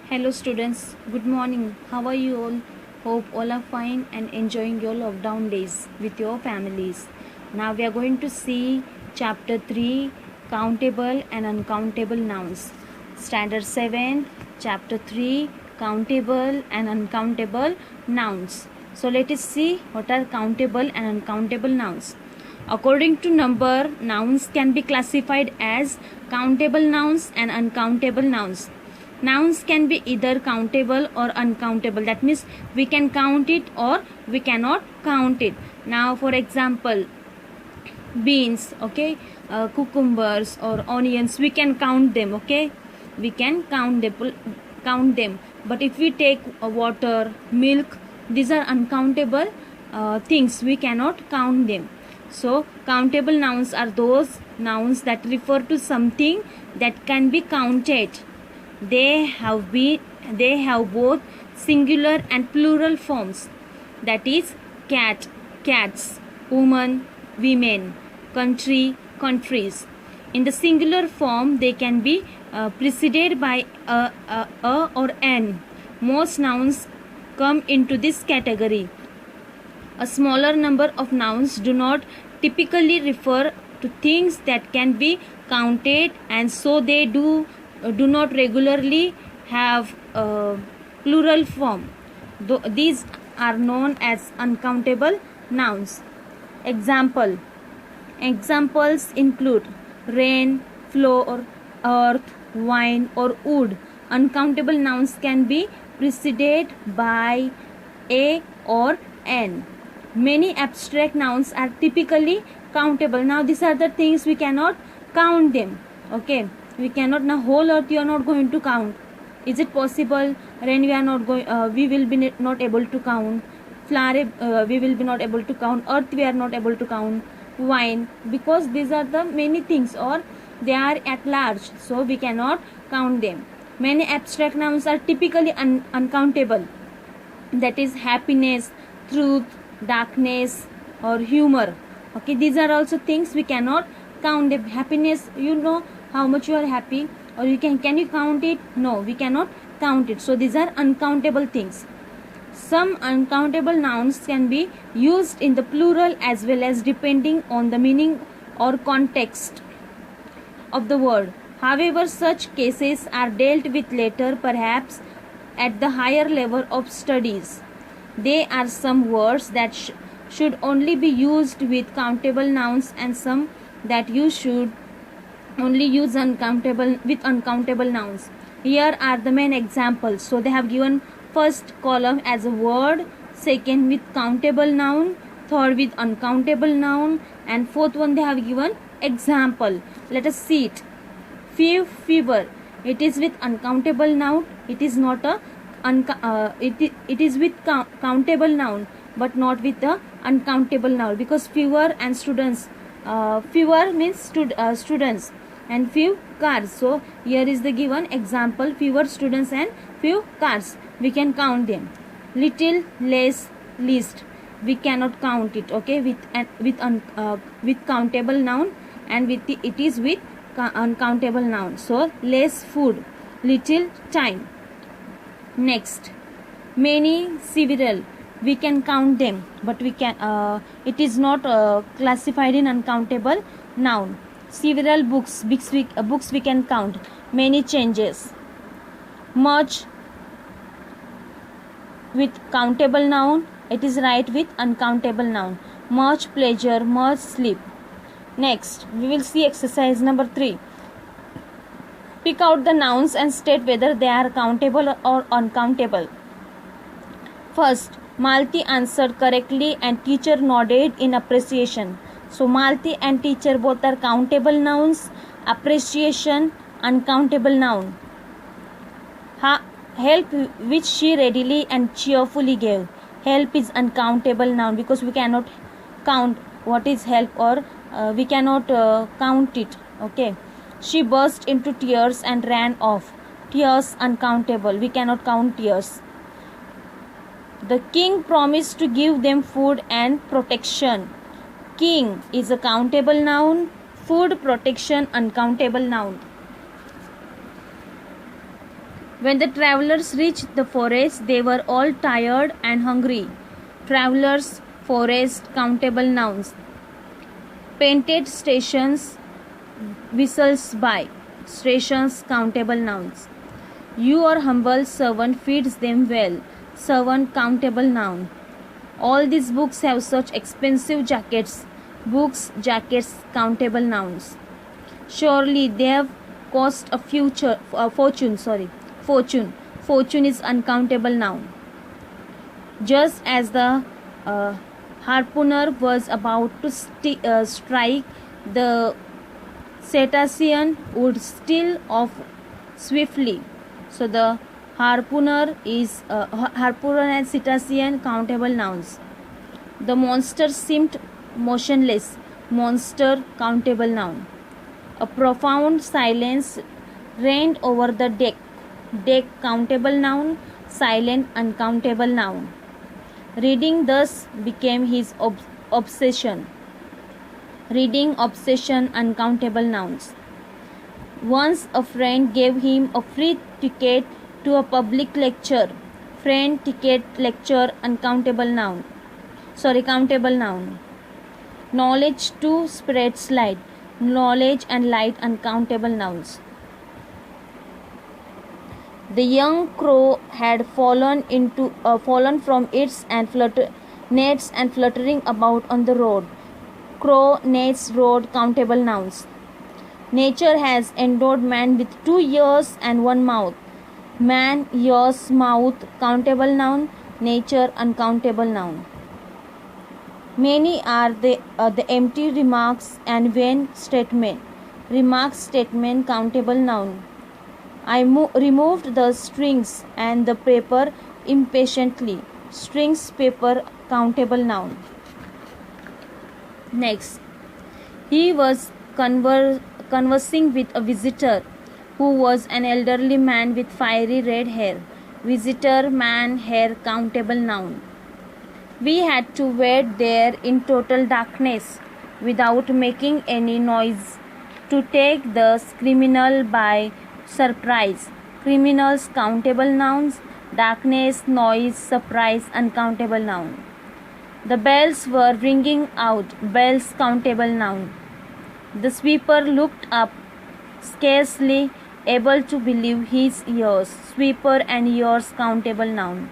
Hello students, good morning. How are you all? Hope all are fine and enjoying your lockdown days with your families. Now we are going to see chapter 3, countable and uncountable nouns. Standard 7, chapter 3, countable and uncountable nouns. So let us see what are countable and uncountable nouns. According to number, nouns can be classified as countable nouns and uncountable nouns. Nouns can be either countable or uncountable. That means we can count it or we cannot count it. Now, for example, beans, okay, cucumbers or onions, we can count them, okay. We can count them. But if we take water, milk, these are uncountable things. We cannot count them. So, countable nouns are those nouns that refer to something that can be counted. They have both singular and plural forms. That is cat, cats, woman, women, country, countries. In the singular form, they can be preceded by a or an. Most nouns come into this category. A smaller number of nouns do not typically refer to things that can be counted, and so they do not regularly have plural form. These are known as uncountable nouns. Examples include rain, floor, earth, wine or wood. Uncountable nouns can be preceded by a or an. Many abstract nouns are typically countable. Now these are the things we cannot count them, okay. We cannot. Now whole earth you are not going to count. Is it possible? Rain we are not going, we will be not able to count. Flower we will be not able to count. Earth we are not able to count. Wine, because these are the many things, or they are at large, so we cannot count them. Many abstract nouns are typically uncountable. That is happiness, truth, darkness or humor, okay. These are also things we cannot count them. Happiness, you know how much you are happy, or you can you count it? No, we cannot count it. So these are uncountable things. Some uncountable nouns can be used in the plural as well as depending on the meaning or context of the word. However, such cases are dealt with later, perhaps at the higher level of studies. There are some words that should only be used with countable nouns, and some that you should only use uncountable nouns. Here are the main examples. So they have given first column as a word, second with countable noun, third with uncountable noun, and fourth one they have given example. Let us see it. Fever, it is with uncountable noun. It is not a it is with countable noun, but not with the uncountable noun, because fewer and students, fewer means students and few cars. So here is the given example: fewer students and few cars. We can count them. Little, less, least, we cannot count it, okay, with countable noun, and it is with uncountable noun. So less food, little time. Next, many, several, we can count them, but we can it is not classified in uncountable noun. Several books we can count. Many changes. Much with countable noun, it is right with uncountable noun. Much pleasure, much sleep. Next, we will see exercise number 3. Pick out the nouns and state whether they are countable or uncountable. First, Malti answered correctly and teacher nodded in appreciation. So Malti and teacher both are countable nouns. Appreciation, uncountable noun. Help, which she readily and cheerfully gave. Help is uncountable noun, because we cannot count what is help, or we cannot count it, okay. She burst into tears and ran off. Tears uncountable, we cannot count tears. The king promised to give them food and protection. King is a countable noun. Food, protection, uncountable noun. When the travelers reached the forest, they were all tired and hungry. Travelers, forest, countable nouns. Painted stations, whistles by. Stations, countable nouns. Your humble servant feeds them well. Servant, countable noun. All these books have such expensive jackets. Books, jackets, countable nouns. Surely they have cost a fortune. Fortune. Fortune is uncountable noun. Just as the harpooner was about to strike, the cetacean would steal off swiftly. So the harpooner and cetacean, countable nouns. The monster seemed motionless. Monster, countable noun. A profound silence reigned over the deck. Deck, countable noun. Silent, uncountable noun. Reading thus became his obsession. Reading, obsession, uncountable nouns. Once a friend gave him a free ticket to a public lecture. Friend, ticket, lecture, uncountable noun. Countable noun. Knowledge to spreads light. Knowledge and light, uncountable nouns. The young crow had fallen from its nets and fluttering about on the road. Crow, nets, road, countable nouns. Nature has endowed man with 2 ears and 1 mouth. Man, ears, mouth, countable noun. Nature, uncountable noun. Many are the empty remarks and vain statement. Remarks, statement, countable noun. I removed the strings and the paper impatiently. Strings, paper, countable noun. Next, he was conversing with a visitor who was an elderly man with fiery red hair. Visitor, man, hair, countable noun. We had to wait there in total darkness without making any noise to take the criminal by surprise. Criminals, countable nouns. Darkness, noise, surprise, uncountable noun. The bells were ringing out. Bells, countable noun. The sweeper looked up, scarcely able to believe his ears. Sweeper and ears, countable noun.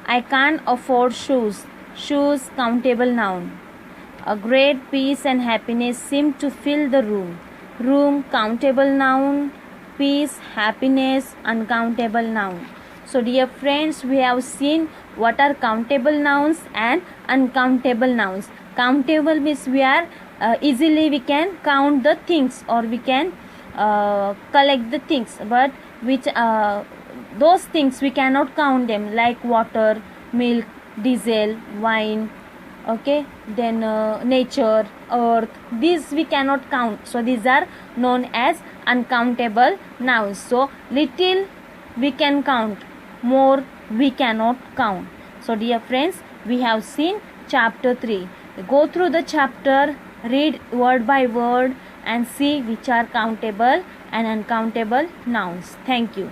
I can't afford shoes. Shoes, countable noun. A great peace and happiness seemed to fill the room. Room, countable noun. Peace, happiness, uncountable noun. So dear friends, we have seen what are countable nouns and uncountable nouns. Countable means easily we can count the things, or we can collect the things, but which those things we cannot count them, like water, milk, diesel, wine, okay, then nature, earth, these we cannot count. So these are known as uncountable nouns. So little we can count, more we cannot count. So dear friends, we have seen chapter 3. Go through the chapter, read word by word and see which are countable and uncountable nouns. Thank you.